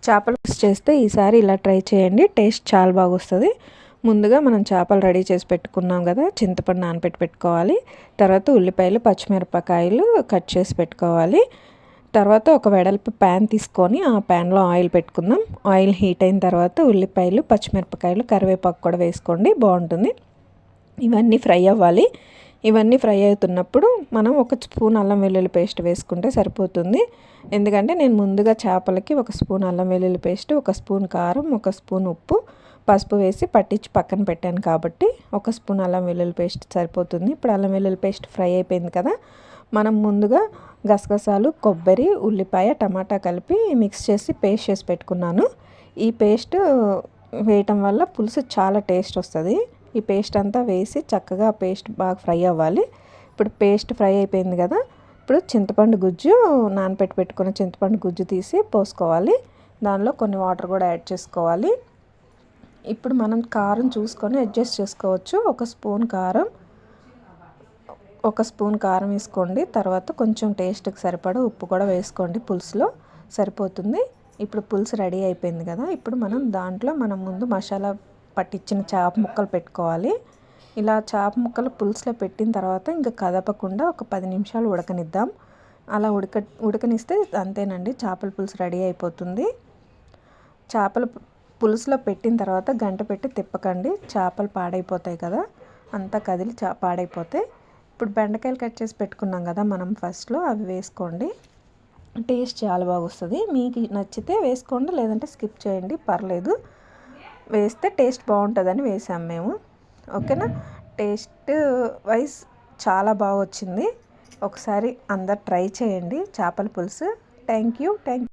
చేపలు పులుసు చేస్తే ఈసారి ఇలా ట్రై చేయండి, టేస్ట్ చాలా బాగా వస్తుంది. ముందుగా మనం చేపలు రెడీ చేసి పెట్టుకున్నాం కదా, చింతపండు నానబెట్టి పెట్టుకోవాలి. తర్వాత ఉల్లిపాయలు పచ్చిమిరపకాయలు కట్ చేసి పెట్టుకోవాలి. తర్వాత ఒక వెడల్పు ప్యాన్ తీసుకొని ఆ ప్యాన్లో ఆయిల్ పెట్టుకుందాం. ఆయిల్ హీట్ అయిన తర్వాత ఉల్లిపాయలు పచ్చిమిరపకాయలు కరివేపాకు కూడా వేసుకోండి, బాగుంటుంది. ఇవన్నీ ఫ్రై అవ్వాలి. ఇవన్నీ ఫ్రై అవుతున్నప్పుడు మనం ఒక స్పూన్ అల్లం వెల్లుల్లి పేస్ట్ వేసుకుంటే సరిపోతుంది. ఎందుకంటే నేను ముందుగా చేపలకి ఒక స్పూన్ అల్లం వెల్లుల్లి పేస్ట్, ఒక స్పూన్ కారం, ఒక స్పూన్ ఉప్పు, పసుపు వేసి పట్టించి పక్కన పెట్టాను కాబట్టి ఒక స్పూన్ అల్లం వెల్లుల్లి పేస్ట్ సరిపోతుంది. ఇప్పుడు అల్లం వెల్లుల్లి పేస్ట్ ఫ్రై అయిపోయింది కదా, మనం ముందుగా గసగసాలు, కొబ్బరి, ఉల్లిపాయ, టమాటా కలిపి మిక్స్ చేసి పేస్ట్ చేసి పెట్టుకున్నాను. ఈ పేస్ట్ వేయటం వల్ల పులుసు చాలా టేస్ట్ వస్తుంది. ఈ పేస్ట్ అంతా వేసి చక్కగా పేస్ట్ బాగా ఫ్రై అవ్వాలి. ఇప్పుడు పేస్ట్ ఫ్రై అయిపోయింది కదా, ఇప్పుడు చింతపండు గుజ్జు నానబెట్టి పెట్టుకున్న చింతపండు గుజ్జు తీసి పోసుకోవాలి. దానిలో కొన్ని వాటర్ కూడా యాడ్ చేసుకోవాలి. ఇప్పుడు మనం కారం చూసుకొని అడ్జస్ట్ చేసుకోవచ్చు. ఒక స్పూన్ కారం వేసుకోండి. తర్వాత కొంచెం టేస్ట్కి సరిపడా ఉప్పు కూడా వేసుకోండి, పులుసులో సరిపోతుంది. ఇప్పుడు పులుసు రెడీ అయిపోయింది కదా, ఇప్పుడు మనం ముందు మసాలా పట్టించిన చేప ముక్కలు పెట్టుకోవాలి. ఇలా చేప ముక్కలు పులుసులో పెట్టిన తర్వాత ఇంకా కదపకుండా ఒక 10 నిమిషాలు ఉడకనిద్దాం. అలా ఉడకనిస్తే అంతేనండి, చేపల పులుసు రెడీ అయిపోతుంది. చేపల పులుసులో పెట్టిన తర్వాత గంట పెట్టి తిప్పకండి, చేపలు పాడైపోతాయి కదా, అంతా కదిలి పాడైపోతాయి. ఇప్పుడు బెండకాయలు కట్ చేసి పెట్టుకున్నాం కదా మనం ఫస్ట్లో, అవి వేసుకోండి. టేస్ట్ చాలా బాగా వస్తుంది. మీకు నచ్చితే వేసుకోండి, లేదంటే స్కిప్ చేయండి, పర్లేదు. వేస్తే టేస్ట్ బాగుంటుందని వేసాం మేము. ఓకేనా, టేస్ట్ వైజ్ చాలా బాగా వచ్చింది. ఒకసారి అందరు ట్రై చేయండి చేపల పులుసు. Thank you.